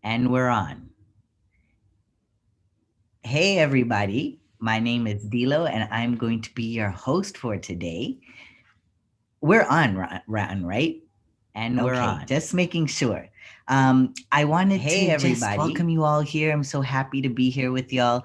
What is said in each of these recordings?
And we're on. Hey, everybody. My name is Dilo, and I'm going to be your host for today. We're on, right? And we're on. Just making sure. I wanted to just welcome you all here. I'm so happy to be here with y'all.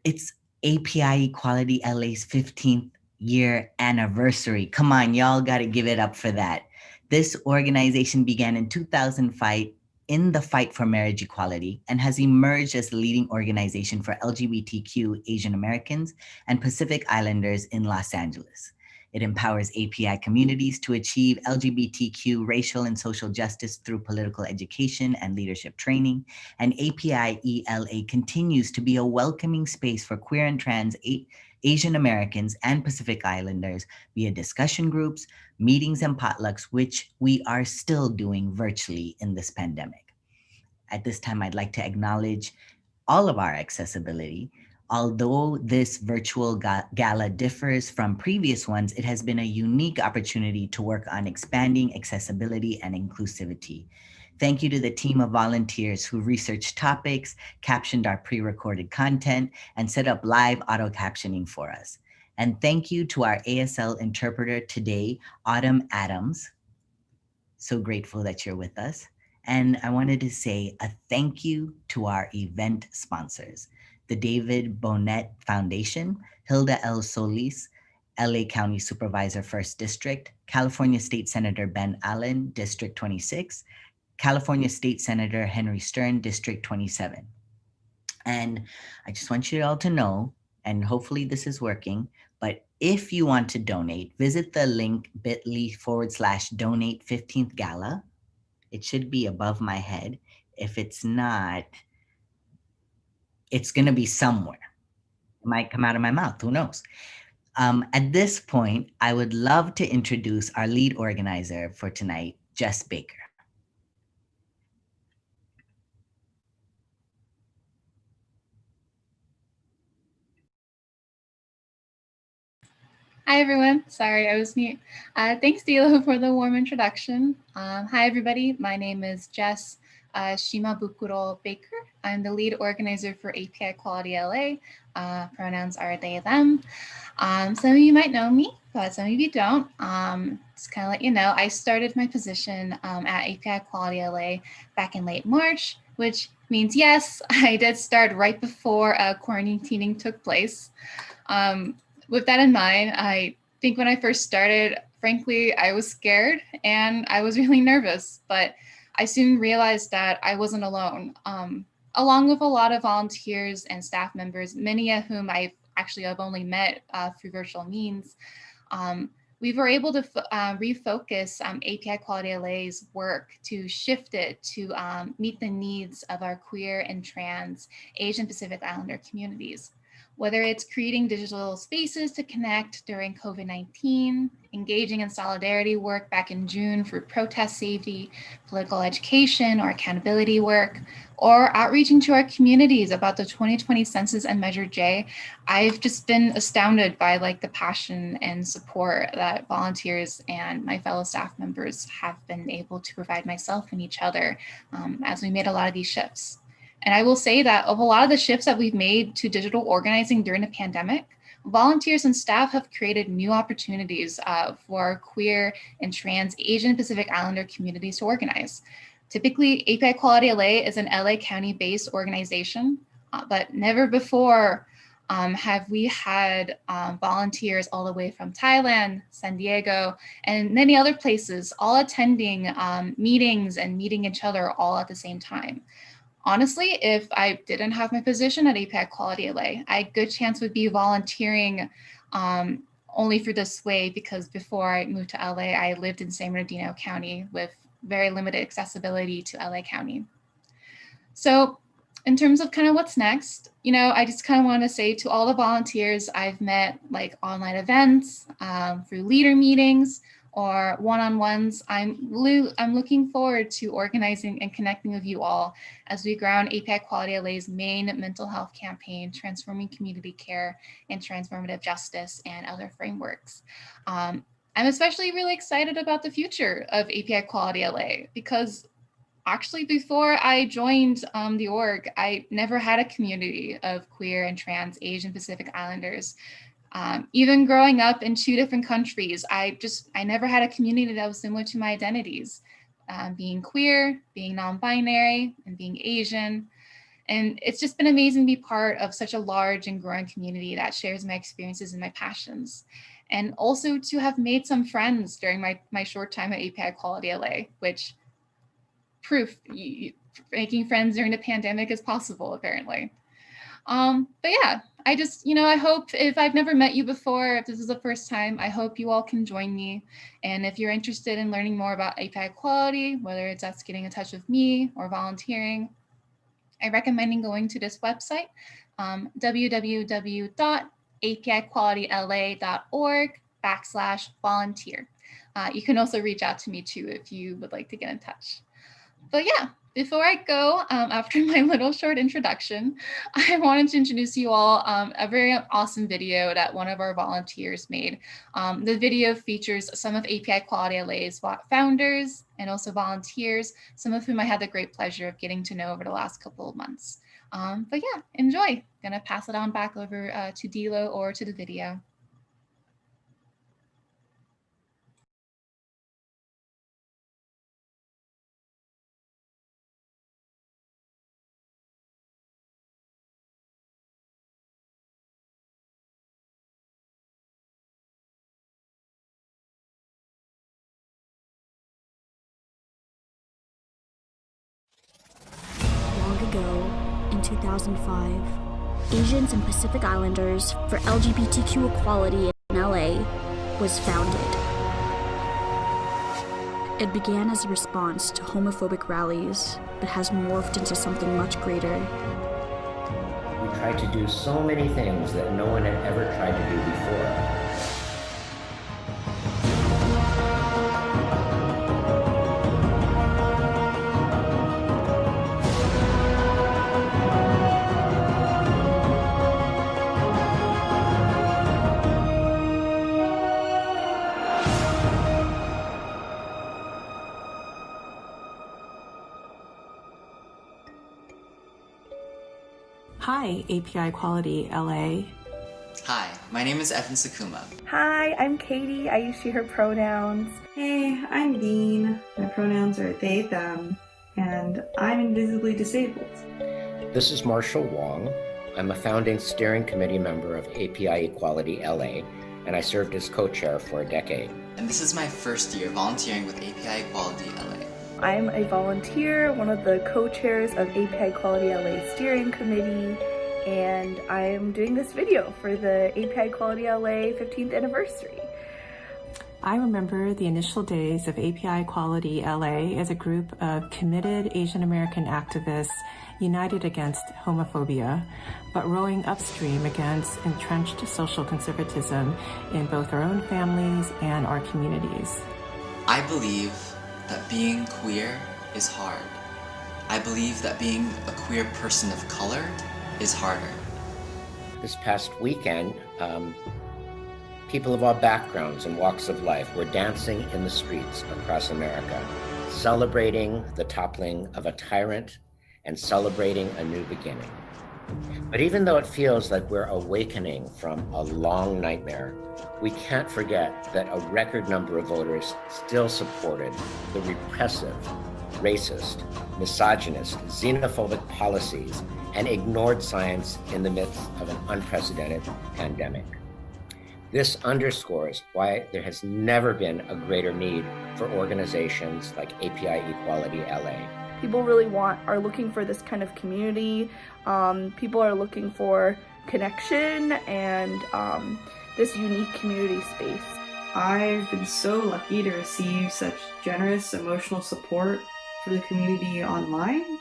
It's API Equality LA's 15th year anniversary. Come on, y'all got to give it up for that. This organization began in 2005 in the fight for marriage equality and has emerged as the leading organization for LGBTQ Asian Americans and Pacific Islanders in Los Angeles. It empowers API communities to achieve LGBTQ racial and social justice through political education and leadership training. And API ELA continues to be a welcoming space for queer and trans Asian Americans and Pacific Islanders via discussion groups, meetings, and potlucks, which we are still doing virtually in this pandemic. At this time, I'd like to acknowledge all of our accessibility. Although this virtual gala differs from previous ones, it has been a unique opportunity to work on expanding accessibility and inclusivity. Thank you to the team of volunteers who researched topics, captioned our pre-recorded content, and set up live auto captioning for us. And thank you to our ASL interpreter today, Autumn Adams. So grateful that you're with us. And I wanted to say a thank you to our event sponsors, the David Bonnet Foundation, Hilda L. Solis, LA County Supervisor, 1st District, California State Senator Ben Allen, District 26, California State Senator Henry Stern, District 27. And I just want you all to know, and hopefully this is working, but if you want to donate, visit the link bit.ly/donate 15th gala. It should be above my head. If it's not, it's going to be somewhere. It might come out of my mouth, who knows? At this point, I would love to introduce our lead organizer for tonight, Jess Baker. Hi, everyone. Sorry, I was mute. Thanks, Dilo, for the warm introduction. Hi, everybody. My name is Jess Shimabukuro Baker. I'm the lead organizer for API Equality LA. Pronouns are they, them. Some of you might know me, but some of you don't. Just kind of let you know, I started my position at API Equality LA back in late March, which means, yes, I did start right before quarantining took place. With that in mind, I think when I first started, frankly, I was scared and I was really nervous, but I soon realized that I wasn't alone. Along with a lot of volunteers and staff members, many of whom I've only met through virtual means, we were able to refocus API Equality LA's work to shift it to meet the needs of our queer and trans Asian Pacific Islander communities. Whether it's creating digital spaces to connect during COVID-19, engaging in solidarity work back in June for protest safety, political education or accountability work, or outreaching to our communities about the 2020 Census and Measure J, I've just been astounded by the passion and support that volunteers and my fellow staff members have been able to provide myself and each other as we made a lot of these shifts. And I will say that of a lot of the shifts that we've made to digital organizing during the pandemic, volunteers and staff have created new opportunities for queer and trans Asian Pacific Islander communities to organize. Typically, API Equality LA is an LA County-based organization, but never before have we had volunteers all the way from Thailand, San Diego, and many other places, all attending meetings and meeting each other all at the same time. Honestly, if I didn't have my position at API Equality LA, a good chance would be volunteering only for this way, because before I moved to LA, I lived in San Bernardino County with very limited accessibility to LA County. So in terms of kind of what's next, I just kind of want to say to all the volunteers I've met, online events, through leader meetings, or one-on-ones, I'm looking forward to organizing and connecting with you all as we ground API Equality LA's main mental health campaign, Transforming Community Care and Transformative Justice, and other frameworks. I'm especially really excited about the future of API Equality LA because Actually, before I joined the org, I never had a community of queer and trans Asian Pacific Islanders. Even growing up in 2 different countries, I never had a community that was similar to my identities. Being queer, being non-binary, and being Asian. And it's just been amazing to be part of such a large and growing community that shares my experiences and my passions. And also to have made some friends during my short time at API Equality LA, which proof making friends during the pandemic is possible, apparently. But yeah, I just, I hope, if I've never met you before, if this is the first time, I hope you all can join me. And if you're interested in learning more about API Equality, whether it's us getting in touch with me or volunteering, I recommend going to this website, www.apiequalityla.org/volunteer. You can also reach out to me too if you would like to get in touch. But yeah, before I go, after my little short introduction, I wanted to introduce you all a very awesome video that one of our volunteers made. The video features some of API Equality LA's founders and also volunteers, some of whom I had the great pleasure of getting to know over the last couple of months. But yeah, enjoy. I'm gonna pass it on back over to Dilo or to the video. In 2005, Asians and Pacific Islanders for LGBTQ equality in LA was founded. It began as a response to homophobic rallies, but has morphed into something much greater. We tried to do so many things that no one had ever tried to do before. Hi, API Equality LA. Hi, my name is Evan Sakuma. Hi, I'm Katie. I use she, her pronouns. Hey, I'm Dean. My pronouns are they, them, and I'm invisibly disabled. This is Marshall Wong. I'm a founding steering committee member of API Equality LA, and I served as co-chair for a decade. And this is my first year volunteering with API Equality LA. I'm a volunteer, one of the co-chairs of API Equality LA Steering Committee, and I'm doing this video for the API Equality LA 15th anniversary. I remember the initial days of API Equality LA as a group of committed Asian American activists united against homophobia, but rowing upstream against entrenched social conservatism in both our own families and our communities. I believe that being queer is hard. I believe that being a queer person of color is harder. This past weekend, people of all backgrounds and walks of life were dancing in the streets across America, celebrating the toppling of a tyrant and celebrating a new beginning. But even though it feels like we're awakening from a long nightmare, we can't forget that a record number of voters still supported the repressive, racist, misogynist, xenophobic policies and ignored science in the midst of an unprecedented pandemic. This underscores why there has never been a greater need for organizations like API Equality LA. People really are looking for this kind of community. People are looking for connection and this unique community space. I've been so lucky to receive such generous emotional support from the community online.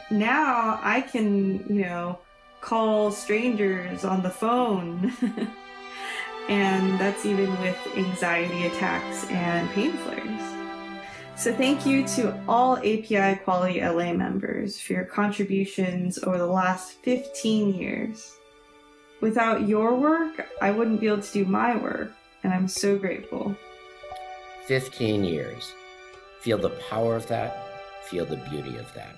Now I can, call strangers on the phone. And that's even with anxiety attacks and pain flares. So thank you to all API Equality LA members for your contributions over the last 15 years. Without your work, I wouldn't be able to do my work, and I'm so grateful. 15 years. Feel the power of that feel the beauty of that.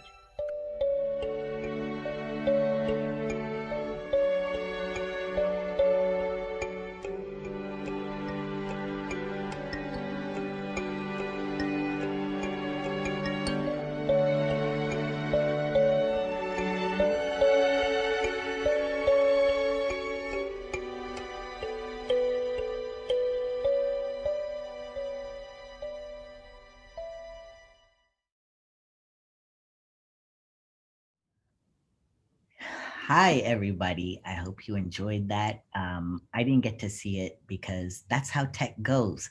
Hi, everybody. I hope you enjoyed that. I didn't get to see it because that's how tech goes.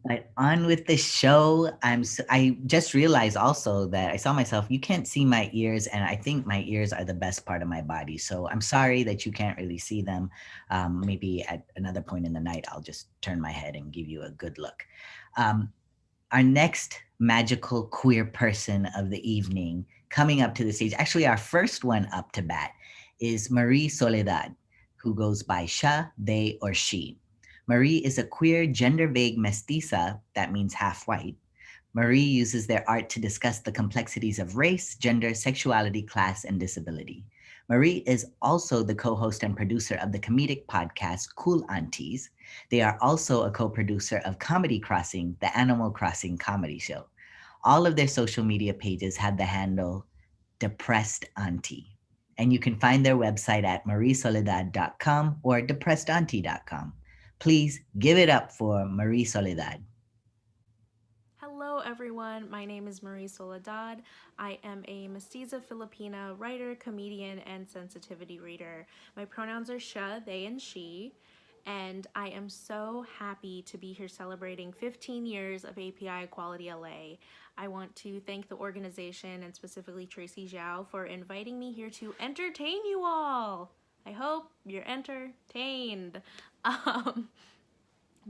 But on with the show. I just realized also that I saw myself. You can't see my ears, and I think my ears are the best part of my body. So I'm sorry that you can't really see them. Maybe at another point in the night, I'll just turn my head and give you a good look. Our next magical queer person of the evening coming up to the stage, actually our first one up to bat, is Marie Soledad, who goes by Sha, they, or she. Marie is a queer, gender-vague mestiza, that means half-white. Marie uses their art to discuss the complexities of race, gender, sexuality, class, and disability. Marie is also the co-host and producer of the comedic podcast Cool Aunties. They are also a co-producer of Comedy Crossing, the Animal Crossing comedy show. All of their social media pages have the handle Depressed Auntie. And you can find their website at mariesoledad.com or depressedauntie.com. Please give it up for Marie Soledad. Hello everyone, my name is Marie Soledad. I am a mestiza Filipina writer, comedian, and sensitivity reader. My pronouns are she, they, and she, and I am so happy to be here celebrating 15 years of API Equality LA. I want to thank the organization and specifically Tracy Zhao for inviting me here to entertain you all. I hope you're entertained.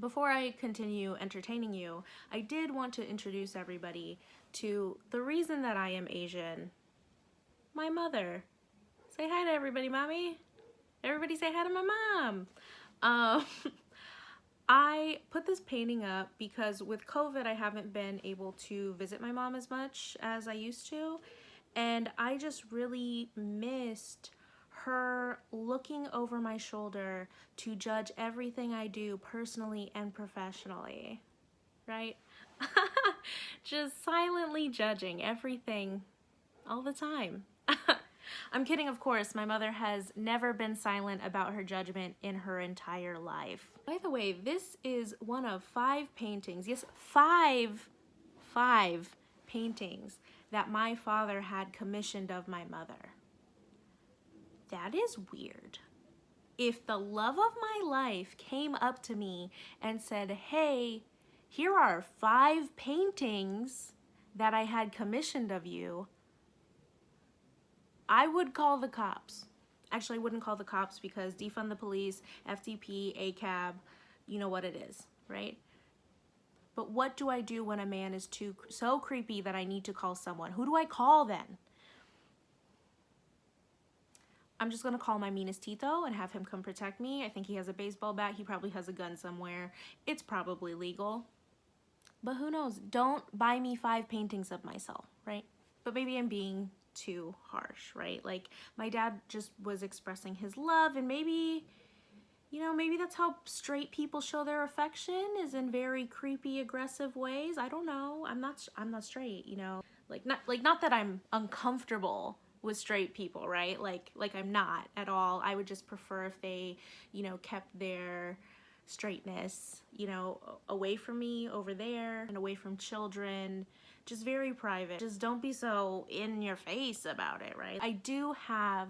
Before I continue entertaining you, I did want to introduce everybody to the reason that I am Asian. My mother. Say hi to everybody, mommy. Everybody say hi to my mom. I put this painting up because with COVID, I haven't been able to visit my mom as much as I used to. And I just really missed her looking over my shoulder to judge everything I do personally and professionally, right? Just silently judging everything all the time. I'm kidding, of course. My mother has never been silent about her judgment in her entire life. By the way, this is one of 5 paintings, yes, five paintings that my father had commissioned of my mother. That is weird. If the love of my life came up to me and said, hey, here are 5 paintings that I had commissioned of you, I would call the cops. Actually, I wouldn't call the cops because defund the police, FTP, ACAB, you know what it is, right? But what do I do when a man is so creepy that I need to call someone? Who do I call then? I'm just gonna call my meanest Tito and have him come protect me. I think he has a baseball bat. He probably has a gun somewhere. It's probably legal. But who knows? Don't buy me 5 paintings of myself, right? But maybe I'm being too harsh, right? Like, my dad just was expressing his love, and maybe, you know, maybe that's how straight people show their affection, is in very creepy, aggressive ways. I don't know. I'm not straight, you know? Not that I'm uncomfortable with straight people, right? Like I'm not at all. I would just prefer if they, you know, kept their straightness, you know, away from me over there and away from children, just very private. Just don't be so in your face about it, right? I do have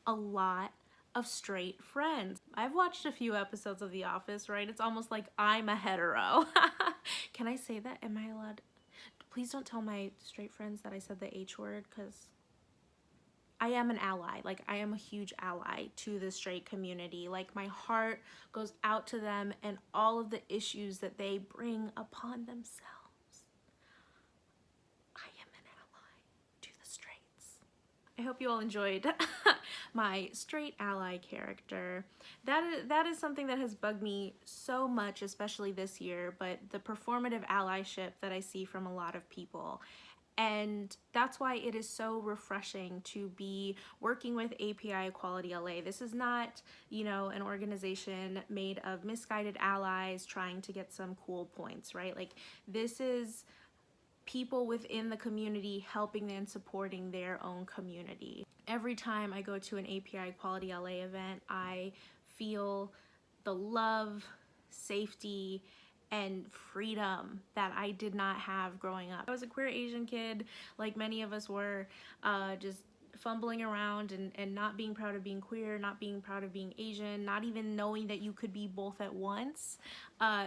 a lot of straight friends. I've watched a few episodes of The Office, right? It's almost like I'm a hetero. Can I say that? Am I allowed? Please don't tell my straight friends that I said the H word, because I am an ally. Like, I am a huge ally to the straight community. Like, my heart goes out to them and all of the issues that they bring upon themselves. I am an ally to the straights. I hope you all enjoyed my straight ally character. That is something that has bugged me so much, especially this year, but the performative allyship that I see from a lot of people. And that's why it is so refreshing to be working with API Equality LA. This is not, you know, an organization made of misguided allies trying to get some cool points, right? Like, this is people within the community helping and supporting their own community. Every time I go to an API Equality LA event, I feel the love, safety, and freedom that I did not have growing up. I was a queer Asian kid, like many of us were, just fumbling around and not being proud of being queer, not being proud of being Asian, not even knowing that you could be both at once.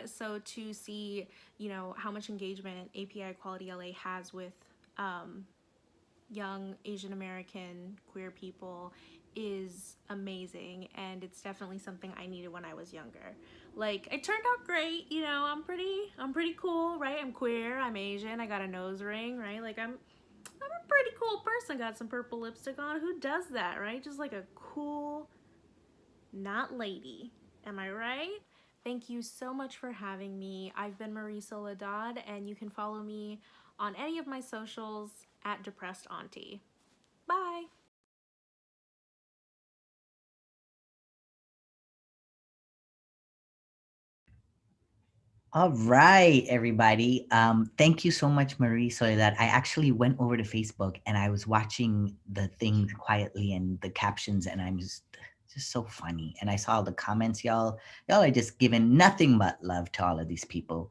So to see, you know, how much engagement API Equality LA has with young Asian American queer people is amazing, and it's definitely something I needed when I was younger. Like, it turned out great, you know, I'm pretty cool, right? I'm queer, I'm Asian, I got a nose ring, right? Like, I'm a pretty cool person, got some purple lipstick on. Who does that, right? Just like a cool, not lady. Am I right? Thank you so much for having me. I've been Marie Soledad, and you can follow me on any of my socials at Depressed Auntie. Bye. All right, everybody. Thank you so much, Marie Soledad. I actually went over to Facebook and I was watching the things quietly and the captions, and I'm just so funny. And I saw all the comments, y'all are just giving nothing but love to all of these people.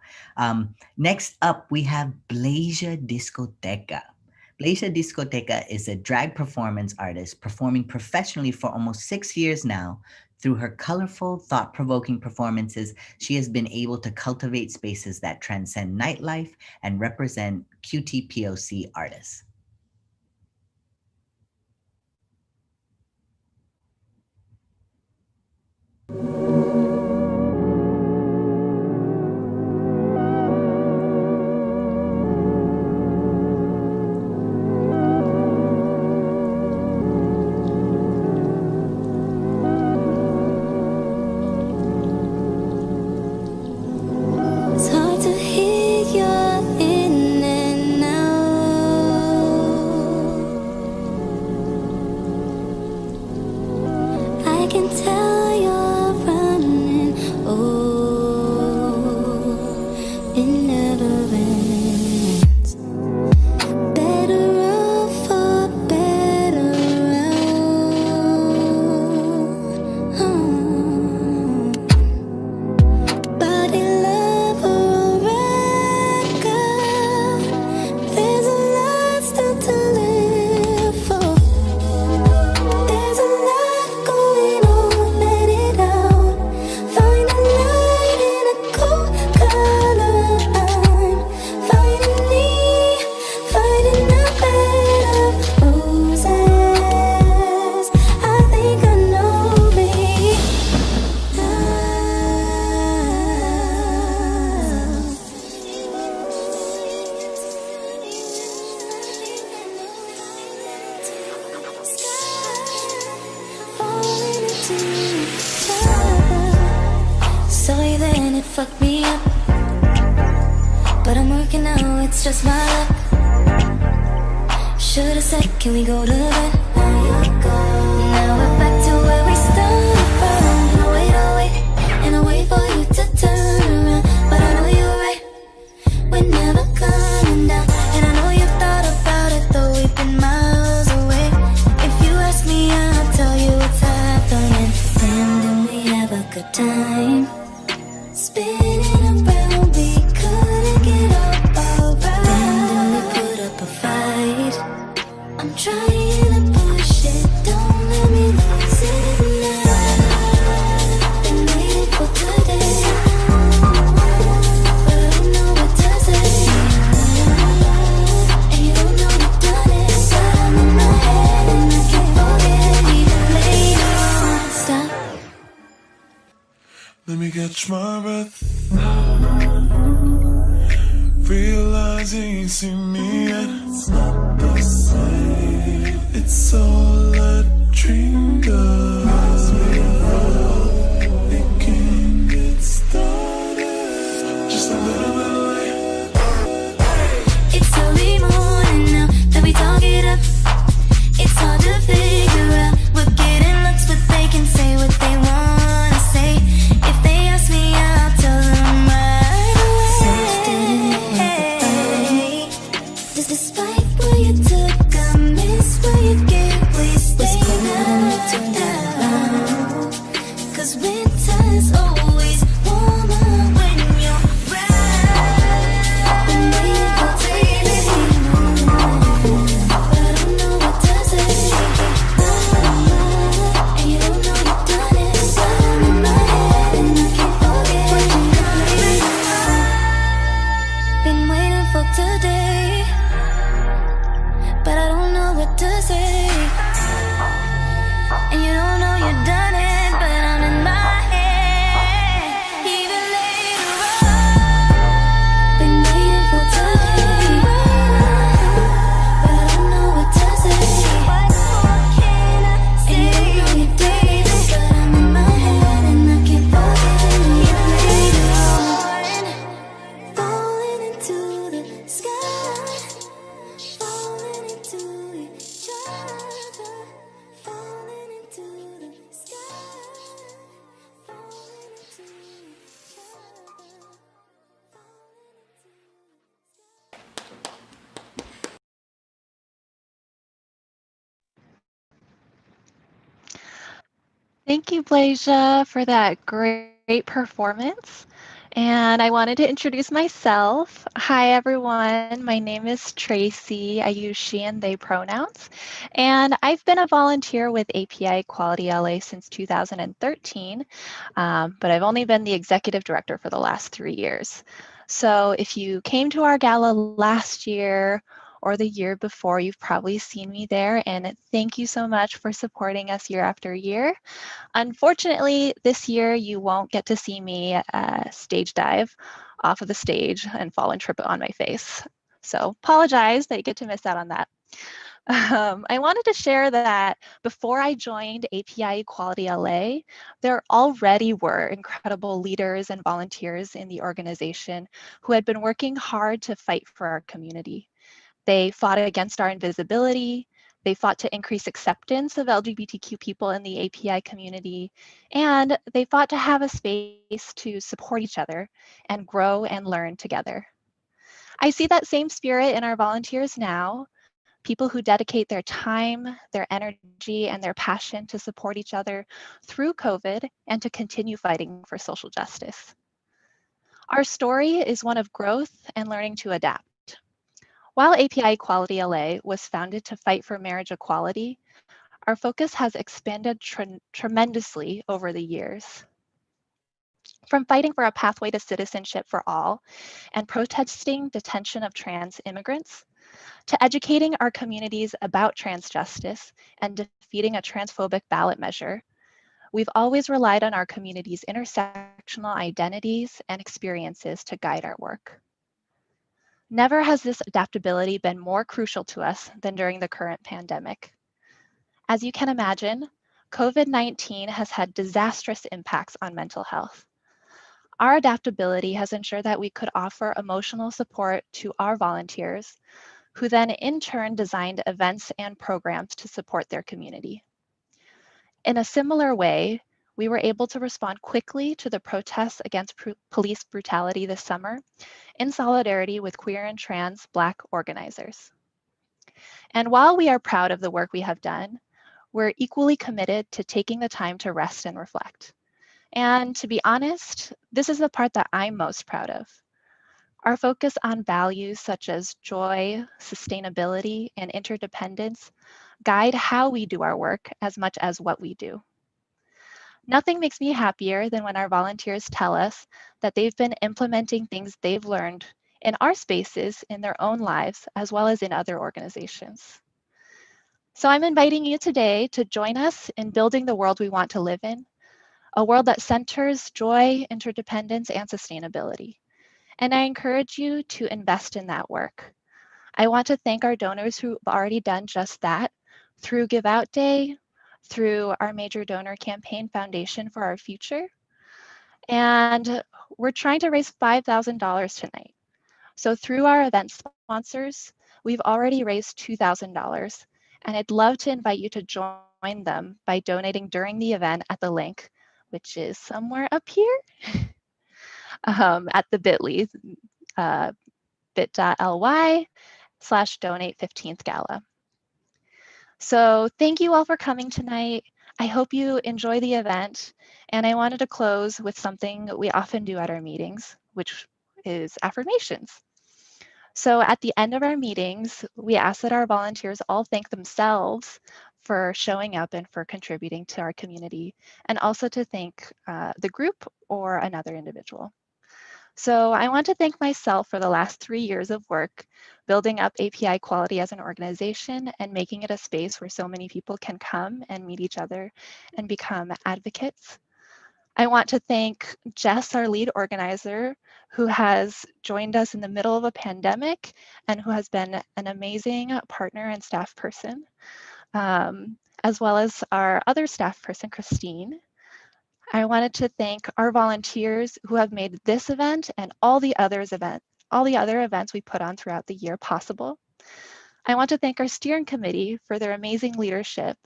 Next up, we have Blasia Discoteca. Blasia Discoteca is a drag performance artist performing professionally for almost 6 years now. Through her colorful, thought-provoking performances, she has been able to cultivate spaces that transcend nightlife and represent QTPOC artists. Sorry then it fucked me up, but I'm working now, it's just my luck. Should've said, can we go to bed? Now we're back to where we started from. And I wait for you to turn around, but I know you're right, we're never coming down. And I know you've thought about it, though we've been miles away. If you ask me, I'll tell you what's happening. Damn, didn't we have a good time? Spinning around, we couldn't get up alright. Then we put up a fight. I'm trying to push it, don't let me lose it now. Been waiting for today, but I don't know what to say. And you don't know you've done it, but I'm in my head and I can't forget even later on. Stop. Let me catch my breath. Realizing you see me and it's not the same. It's all a dreamed of. It can get started just a little bit late. It's early morning where you took, I miss where you gave. We stay now, 'cause winter's always warmer when you're around. Been waiting for days, but I don't know what does it. And you don't know you've done it, but I'm in my head and I can't forget. Been waiting for today, but I don't know what to say. And you don't know you've done it, but I'm in my head. Even later on, been waiting for today, but I don't know what to say. What more can I say? And you know you did it, but I'm in my head and I can't forget. Even later on, falling into the sky, falling into each other, falling into the sky, falling into each other, Thank you, Blasia, for that great performance. And I wanted to introduce myself. Hi, everyone. My name is Tracy. I use she and they pronouns. And I've been a volunteer with API Equality LA since 2013, but I've only been the executive director for the last 3 years. So if you came to our gala last year or the year before, you've probably seen me there. And thank you so much for supporting us year after year. Unfortunately, this year you won't get to see me stage dive off of the stage and fall and trip on my face. So apologize that you get to miss out on that. I wanted to share that before I joined API Equality LA, there already were incredible leaders and volunteers in the organization who had been working hard to fight for our community. They fought against our invisibility. They fought to increase acceptance of LGBTQ people in the API community, and they fought to have a space to support each other and grow and learn together. I see that same spirit in our volunteers now, people who dedicate their time, their energy, and their passion to support each other through COVID and to continue fighting for social justice. Our story is one of growth and learning to adapt. While API Equality LA was founded to fight for marriage equality, our focus has expanded tremendously over the years. From fighting for a pathway to citizenship for all and protesting detention of trans immigrants, to educating our communities about trans justice and defeating a transphobic ballot measure, we've always relied on our community's intersectional identities and experiences to guide our work. Never has this adaptability been more crucial to us than during the current pandemic. As you can imagine, COVID-19 has had disastrous impacts on mental health. Our adaptability has ensured that we could offer emotional support to our volunteers, who then in turn designed events and programs to support their community. In a similar way, we were able to respond quickly to the protests against police brutality this summer in solidarity with queer and trans Black organizers. And while we are proud of the work we have done, we're equally committed to taking the time to rest and reflect. And to be honest, this is the part that I'm most proud of. Our focus on values such as joy, sustainability, and interdependence guide how we do our work as much as what we do. Nothing makes me happier than when our volunteers tell us that they've been implementing things they've learned in our spaces in their own lives, as well as in other organizations. So I'm inviting you today to join us in building the world we want to live in, a world that centers joy, interdependence, and sustainability. And I encourage you to invest in that work. I want to thank our donors who've already done just that through Give Out Day, through our major donor campaign, Foundation for Our Future. And we're trying to raise $5,000 tonight. So through our event sponsors, we've already raised $2,000. And I'd love to invite you to join them by donating during the event at the link, which is somewhere up here at the bit.ly, bit.ly donate 15th gala. So thank you all for coming tonight. I hope you enjoy the event. And I wanted to close with something we often do at our meetings, which is affirmations. So at the end of our meetings, we ask that our volunteers all thank themselves for showing up and for contributing to our community, and also to thank the group or another individual. So I want to thank myself for the last 3 years of work building up API Quality as an organization and making it a space where so many people can come and meet each other and become advocates. I want to thank Jess, our lead organizer, who has joined us in the middle of a pandemic and who has been an amazing partner and staff person, as well as our other staff person, Christine. I wanted to thank our volunteers who have made this event and all the other events we put on throughout the year possible. I want to thank our steering committee for their amazing leadership,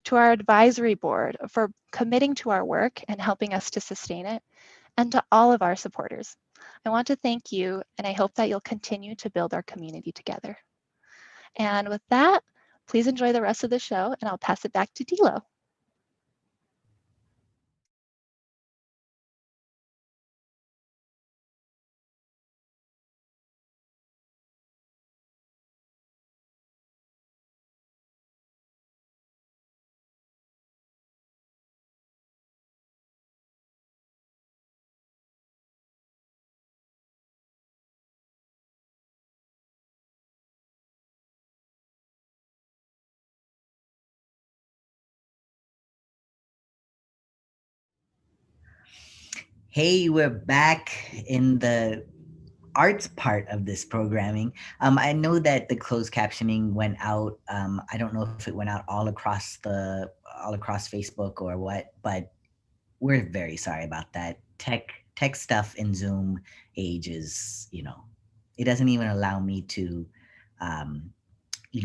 to our advisory board for committing to our work and helping us to sustain it, and to all of our supporters. I want to thank you, and I hope that you'll continue to build our community together. And with that, please enjoy the rest of the show, and I'll pass it back to Dilo. Hey, we're back in the arts part of this programming. I know that the closed captioning went out. I don't know if it went out all across Facebook or what, but we're very sorry about that. Tech stuff in Zoom age is, it doesn't even allow me to,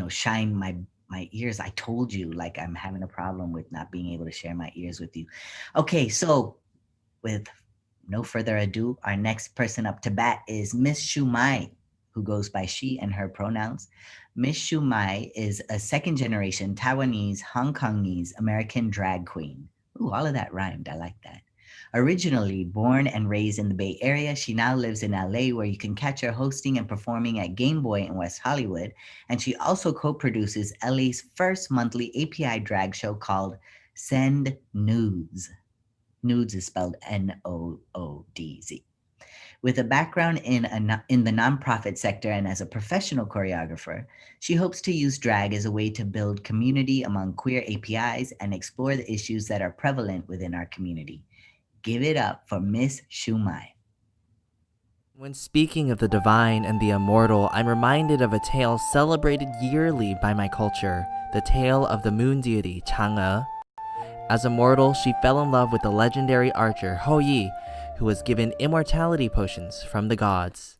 shine my ears. I told you, like, I'm having a problem with not being able to share my ears with you. Okay, so with no further ado, our next person up to bat is Miss Shumai, who goes by she and her pronouns. Miss Shumai is a second-generation Taiwanese, Hong Kongese American drag queen. Ooh, all of that rhymed. I like that. Originally born and raised in the Bay Area, she now lives in LA, where you can catch her hosting and performing at Game Boy in West Hollywood. And she also co-produces LA's first monthly API drag show called Send Nudes. Nudes is spelled N-O-O-D-Z. With a background in the nonprofit sector and as a professional choreographer, she hopes to use drag as a way to build community among queer APIs and explore the issues that are prevalent within our community. Give it up for Miss Shumai. When speaking of the divine and the immortal, I'm reminded of a tale celebrated yearly by my culture, the tale of the moon deity Chang'e. As a mortal, she fell in love with the legendary archer Hou Yi, who was given immortality potions from the gods.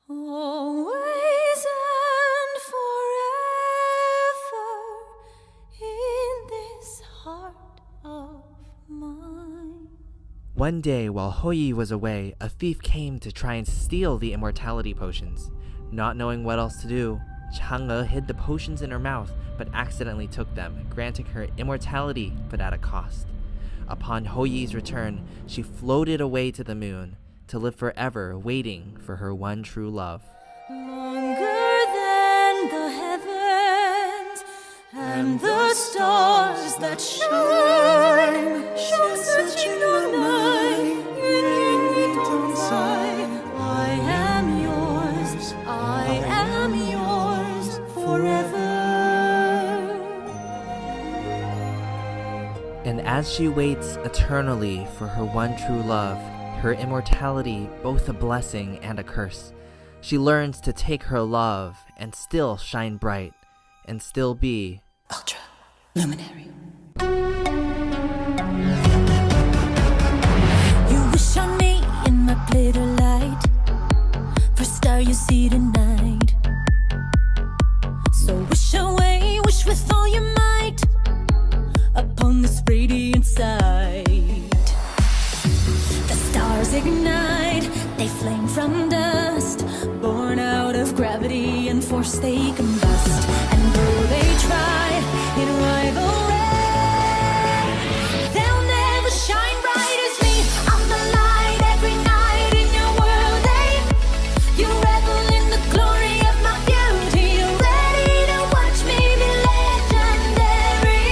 Always and forever in this heart of mine. One day, while Hou Yi was away, a thief came to try and steal the immortality potions. Not knowing what else to do, Chang'e hid the potions in her mouth, but accidentally took them, granting her immortality, but at a cost. Upon Hou Yi's return, she floated away to the moon, to live forever waiting for her one true love. Longer than the heavens and the stars that shine, searching all night, I am yours forever. And as she waits eternally for her one true love, her immortality both a blessing and a curse, she learns to take her love and still shine bright and still be Ultra Luminary. You wish on me in my glitter light, first star you see tonight. So wish away with all your might upon this radiant sight. The stars ignite, they flame from dust, born out of gravity and force they combust. And though they try in rivalry, they'll never shine bright as me. I'm the light every night in your world, eh? You revel in the glory of my beauty. You're ready to watch me be legendary,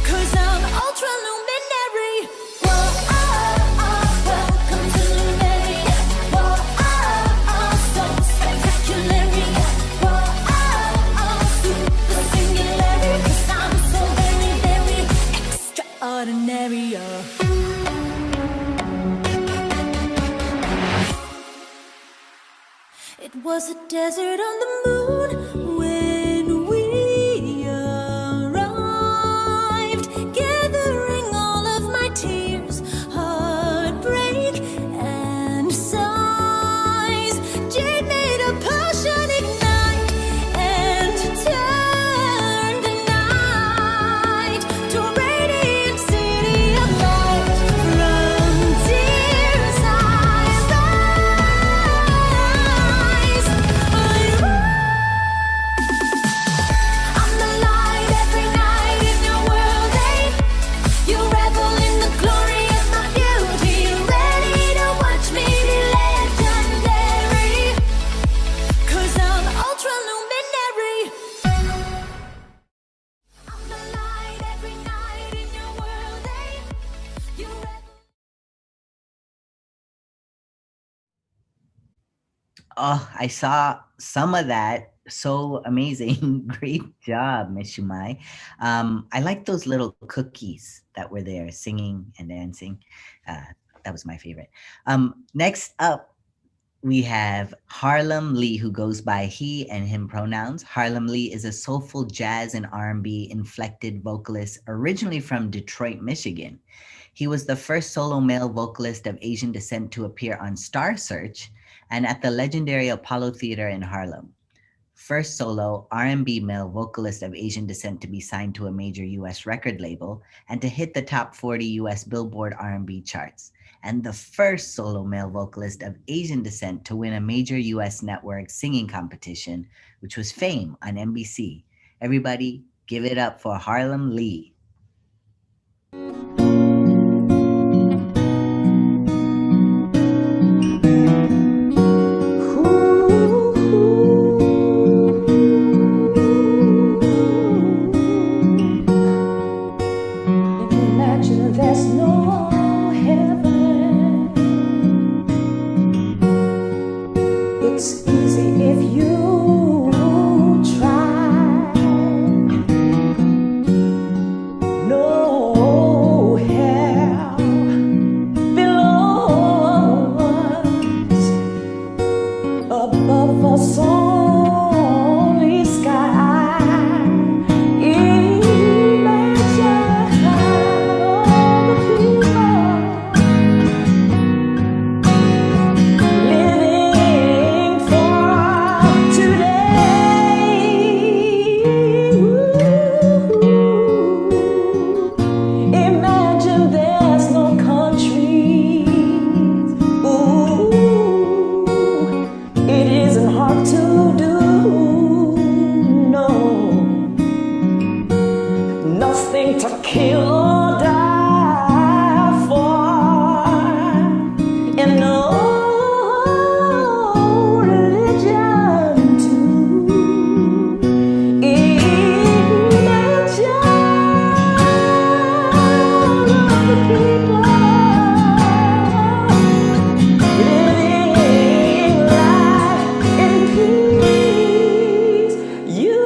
'cause I'm ultra luminary. Whoa, welcome to Luminary. Whoa, so spectacular. Whoa, super singular. 'Cause I'm so very, very extraordinary. It was a desert on the moon when we arrived, gathering all of my tears, heartbreak, and sighs. Jade made a potion ignite and turn the night to a radiant city of light. From tears I rise. I'm the light every night in your world, eh? You revel in the glory of my beauty. You're ready to watch me be legendary, 'cause I'm ultra luminary. I'm the light every night in your world, eh? You revel. Oh, I saw some of that. So amazing. Great job, Miss Shumai. I like those little cookies that were there singing and dancing. That was my favorite. Next up, we have Harlem Lee, who goes by he and him pronouns. Harlem Lee is a soulful jazz and R&B inflected vocalist originally from Detroit, Michigan. He was the first solo male vocalist of Asian descent to appear on Star Search and at the legendary Apollo Theater in Harlem. First solo R&B male vocalist of Asian descent to be signed to a major US record label and to hit the top 40 US Billboard R&B charts. And the first solo male vocalist of Asian descent to win a major US network singing competition, which was Fame on NBC. Everybody give it up for Harlem Lee. Imagine there's no heaven. It's easy if you try. No hell below us, above us only sky. Nothing to kill or die for, and no religion to imagine of the people living life in peace. You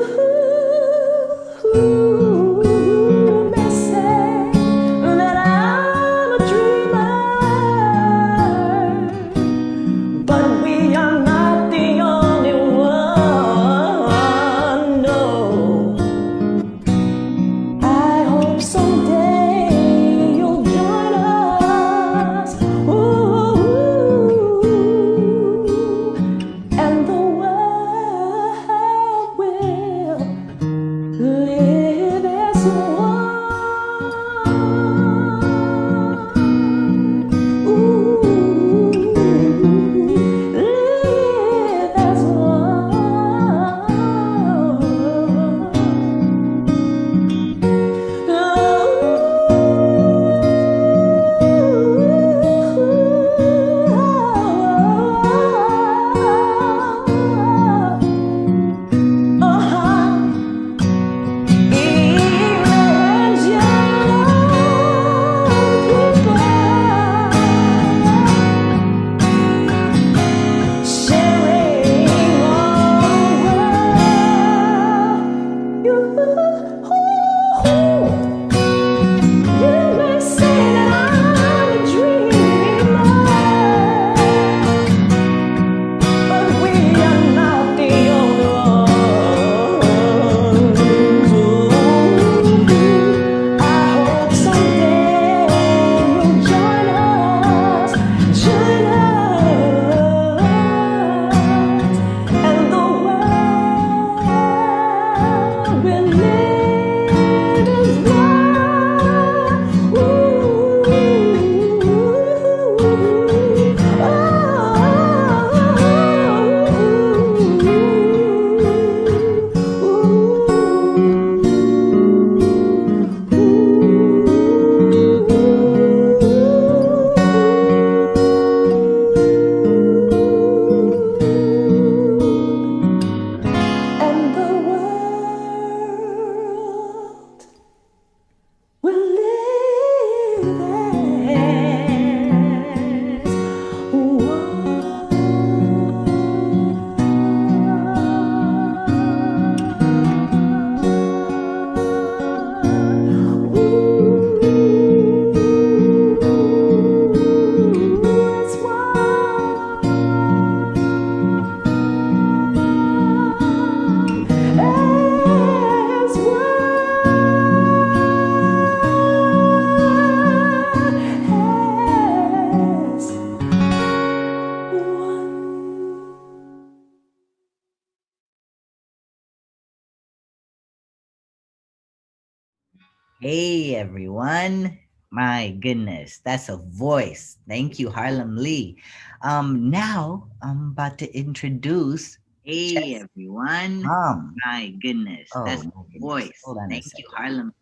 Hey everyone. My goodness, that's a voice. Thank you, Harlem Lee. Now I'm about to introduce. Hey everyone. My goodness, that's a voice. Hold on Thank you, Harlem.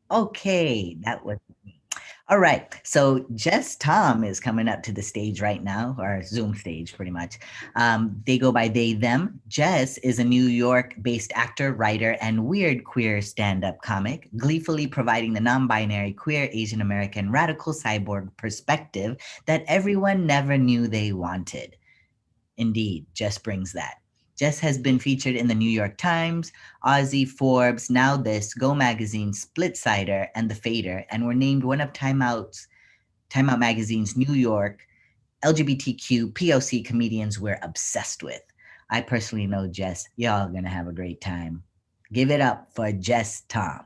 Okay, that was me. All right, so Jess Tom is coming up to the stage right now, or Zoom stage pretty much. They go by they, them. Jess is a New York-based actor, writer, and weird queer stand-up comic, gleefully providing the non-binary, queer, Asian American, radical cyborg perspective that everyone never knew they wanted. Indeed, Jess brings that. Jess has been featured in the New York Times, Aussie, Forbes, Now This, Go Magazine, Splitsider, and The Fader, and were named one of Time Out Magazine's New York LGBTQ POC comedians we're obsessed with. I personally know Jess. Y'all gonna have a great time. Give it up for Jess Tom.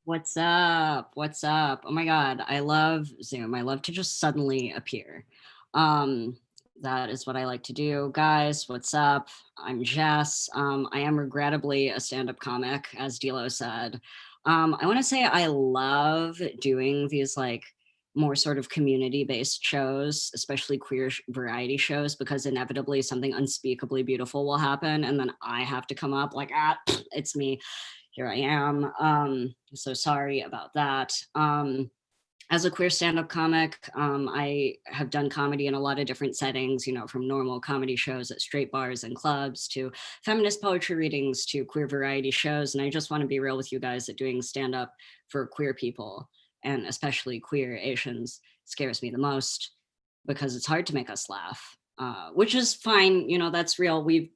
What's up? What's up? Oh my God, I love Zoom. I love to just suddenly appear. That is what I like to do. Guys, what's up? I'm Jess. I am regrettably a stand-up comic, as Dilo said. I want to say I love doing these like more sort of community-based shows, especially queer variety shows, because inevitably something unspeakably beautiful will happen. And then I have to come up like, it's me. Here I am. So sorry about that. As a queer stand-up comic, I have done comedy in a lot of different settings, you know, from normal comedy shows at straight bars and clubs to feminist poetry readings to queer variety shows. And I just want to be real with you guys that doing stand-up for queer people, and especially queer Asians, scares me the most because it's hard to make us laugh. Which is fine, you know, that's real. We've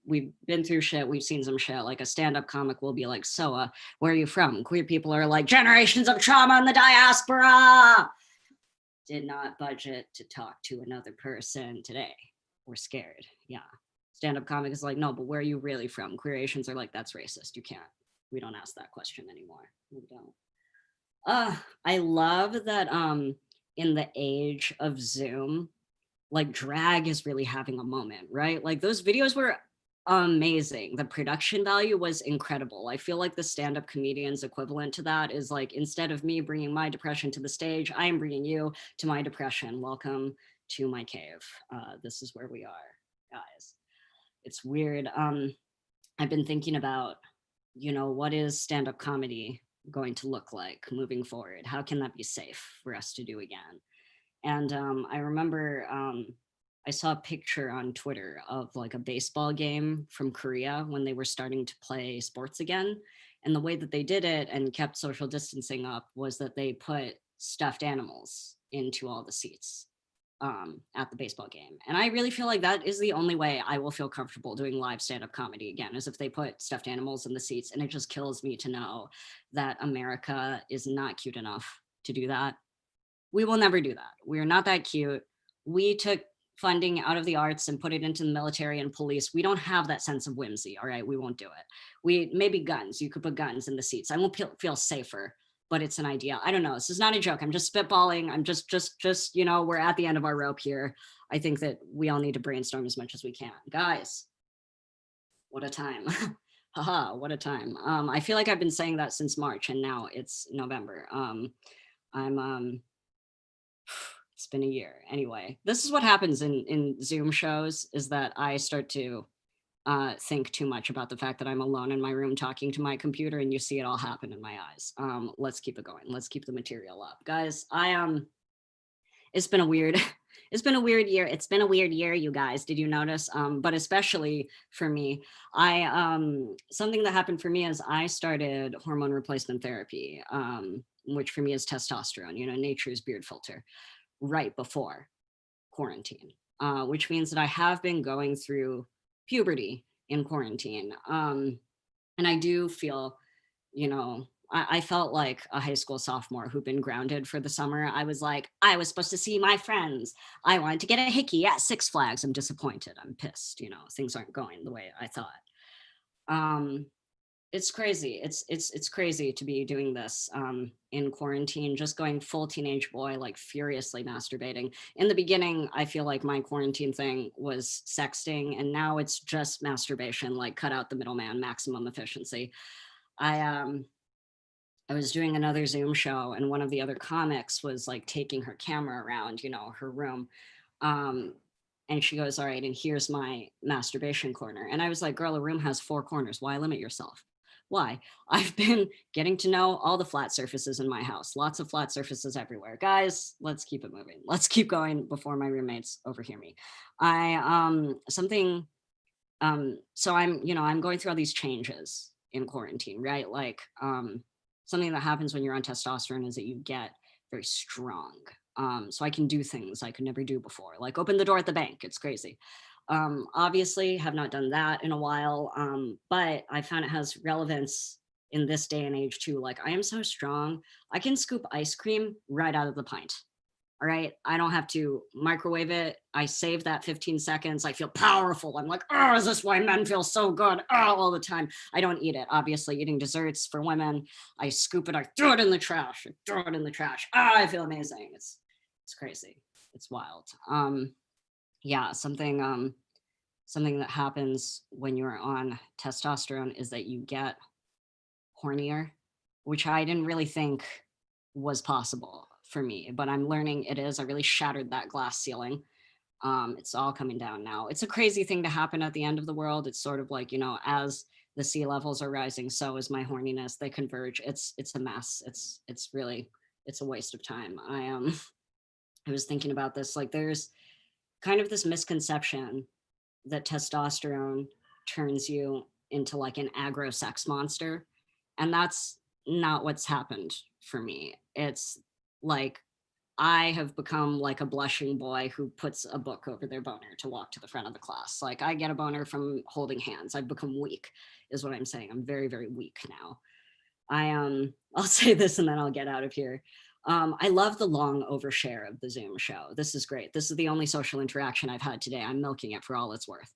been through shit, we've seen some shit. Like a stand-up comic will be like, so where are you from? Queer people are like, generations of trauma in the diaspora. Did not budget to talk to another person today. We're scared. Yeah. Stand-up comic is like, no, but where are you really from? Queer Asians are like, that's racist. You can't. We don't ask that question anymore. We don't. I love that in the age of Zoom, like drag is really having a moment, right? Like those videos were amazing. The production value was incredible. I feel like the stand-up comedian's equivalent to that is like, instead of me bringing my depression to the stage, I am bringing you to my depression. Welcome to my cave. This is where we are, guys. It's weird. I've been thinking about, you know, what is stand-up comedy going to look like moving forward? How can that be safe for us to do again? And I remember I saw a picture on Twitter of like a baseball game from Korea when they were starting to play sports again. And the way that they did it and kept social distancing up was that they put stuffed animals into all the seats. at the baseball game. And I really feel like that is the only way I will feel comfortable doing live stand-up comedy again, is if they put stuffed animals in the seats. And it just kills me to know that America is not cute enough to do that. We will never do that. We are not that cute. We took funding out of the arts and put it into the military and police. We don't have that sense of whimsy. All right, we won't do it. We maybe guns. You could put guns in the seats. I won't feel safer, but it's an idea. I don't know. This is not a joke. I'm just spitballing. I'm just we're at the end of our rope here. I think that we all need to brainstorm as much as we can. Guys, what a time. Haha, what a time. I feel like I've been saying that since March and now it's November. It's been a year. Anyway, this is what happens in Zoom shows, is that I start to think too much about the fact that I'm alone in my room talking to my computer, and you see it all happen in my eyes. Let's keep it going. Let's keep the material up. Guys, it's been a weird, it's been a weird year. It's been a weird year, you guys. Did you notice? But especially for me, something that happened for me is I started hormone replacement therapy, which for me is testosterone, nature's beard filter, right before quarantine, which means that I have been going through puberty in quarantine. And I do feel, I felt like a high school sophomore who'd been grounded for the summer. I was like, I was supposed to see my friends. I wanted to get a hickey at Six Flags. I'm disappointed. I'm pissed. Things aren't going the way I thought. It's crazy. It's crazy to be doing this in quarantine, just going full teenage boy, like furiously masturbating. In the beginning, I feel like my quarantine thing was sexting, and now it's just masturbation, like cut out the middleman, maximum efficiency. I was doing another Zoom show, and one of the other comics was like taking her camera around, her room. And she goes, all right, and here's my masturbation corner. And I was like, girl, a room has 4 corners. Why limit yourself? Why? I've been getting to know all the flat surfaces in my house. Lots of flat surfaces everywhere. Guys, let's keep it moving. Let's keep going before my roommates overhear me. So I'm going through all these changes in quarantine, right? Like something that happens when you're on testosterone is that you get very strong. So I can do things I could never do before, like open the door at the bank. It's crazy. Obviously have not done that in a while, but I found it has relevance in this day and age too. Like I am so strong, I can scoop ice cream right out of the pint. All right, I don't have to microwave it. I save that 15 seconds. I feel powerful. I'm like, oh, is this why men feel so good? Oh, all the time. I don't eat it. Obviously, eating desserts for women, I scoop it, I throw it in the trash. I feel amazing. It's crazy. It's wild. Yeah, something that happens when you're on testosterone is that you get hornier, which I didn't really think was possible for me, but I'm learning it is. I really shattered that glass ceiling. It's all coming down now. It's a crazy thing to happen at the end of the world. It's sort of like, as the sea levels are rising, so is my horniness. They converge. It's a mess. It's a waste of time. I was thinking about this, like there's kind of this misconception that testosterone turns you into like an aggro sex monster. And that's not what's happened for me. It's like, I have become like a blushing boy who puts a book over their boner to walk to the front of the class. Like I get a boner from holding hands. I've become weak is what I'm saying. I'm very, very weak now. I'll say this and then I'll get out of here. I love the long overshare of the Zoom show. This is great. This is the only social interaction I've had today. I'm milking it for all it's worth.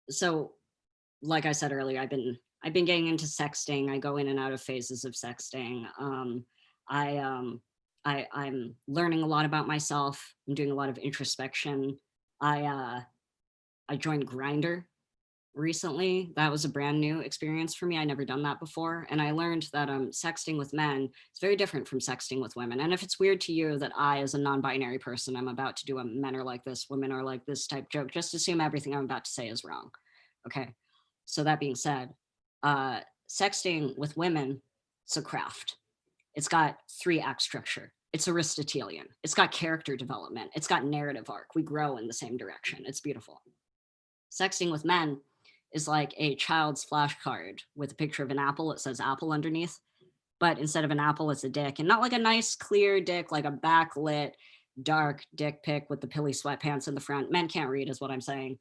So like I said earlier, I've been getting into sexting. I go in and out of phases of sexting. I'm learning a lot about myself. I'm doing a lot of introspection. I joined Grindr recently. That was a brand new experience for me. I never done that before. And I learned that sexting with men is very different from sexting with women. And if it's weird to you that I, as a non-binary person, I'm about to do a men are like this, women are like this type joke, just assume everything I'm about to say is wrong. Okay. So that being said, sexting with women, it's a craft. It's got 3-act structure. It's Aristotelian. It's got character development. It's got narrative arc. We grow in the same direction. It's beautiful. Sexting with men is like a child's flashcard with a picture of an apple. It says apple underneath. but instead of an apple, it's a dick, and not like a nice clear dick, like a backlit dark dick pic with the pilly sweatpants in the front. Men can't read is what I'm saying.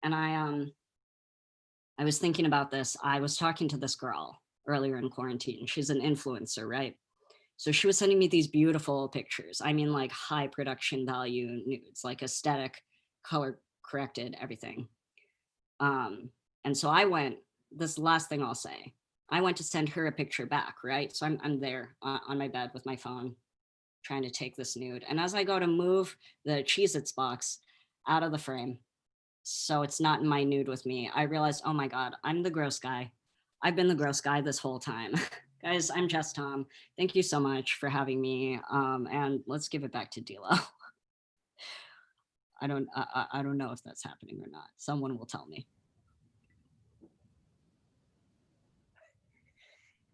And I was thinking about this. I was talking to this girl earlier in quarantine. She's an influencer, right? So she was sending me these beautiful pictures. I mean, like high production value nudes, like aesthetic, color corrected, everything. And so I went, this last thing I'll say, I went to send her a picture back, right? So I'm there on my bed with my phone, trying to take this nude. And as I go to move the Cheez-Its box out of the frame, so it's not in my nude with me, I realized, oh my God, I'm the gross guy. I've been the gross guy this whole time. Guys, I'm Jess Tom. Thank you so much for having me. And let's give it back to Dilo. I don't know if that's happening or not. Someone will tell me.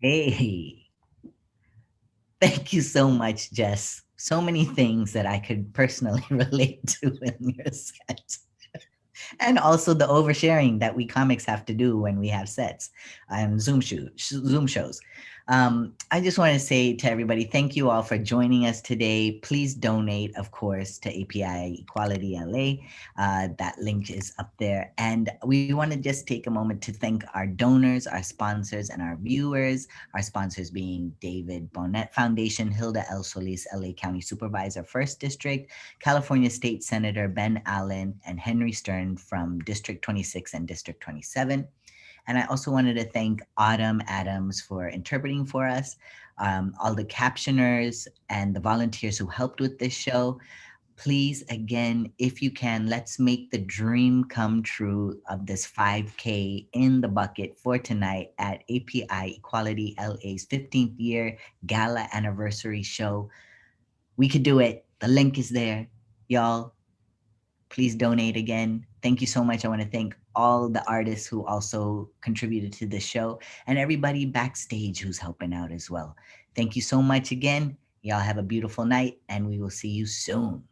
Hey, thank you so much, Jess. So many things that I could personally relate to in your set. And also the oversharing that we comics have to do when we have sets and Zoom shows. I just want to say to everybody, thank you all for joining us today. Please donate, of course, to API Equality LA. That link is up there. And we want to just take a moment to thank our donors, our sponsors, and our viewers. Our sponsors being David Bonnet Foundation, Hilda L. Solis, LA County Supervisor, 1st District, California State Senator Ben Allen, and Henry Stern from District 26 and District 27. And I also wanted to thank Autumn Adams for interpreting for us, all the captioners and the volunteers who helped with this show. Please, again, if you can, let's make the dream come true of this 5K in the bucket for tonight at API Equality LA's 15th year gala anniversary show. We could do it. The link is there. Y'all, please donate again. Thank you so much. I want to thank all the artists who also contributed to the show and everybody backstage who's helping out as well. Thank you so much again. Y'all have a beautiful night and we will see you soon.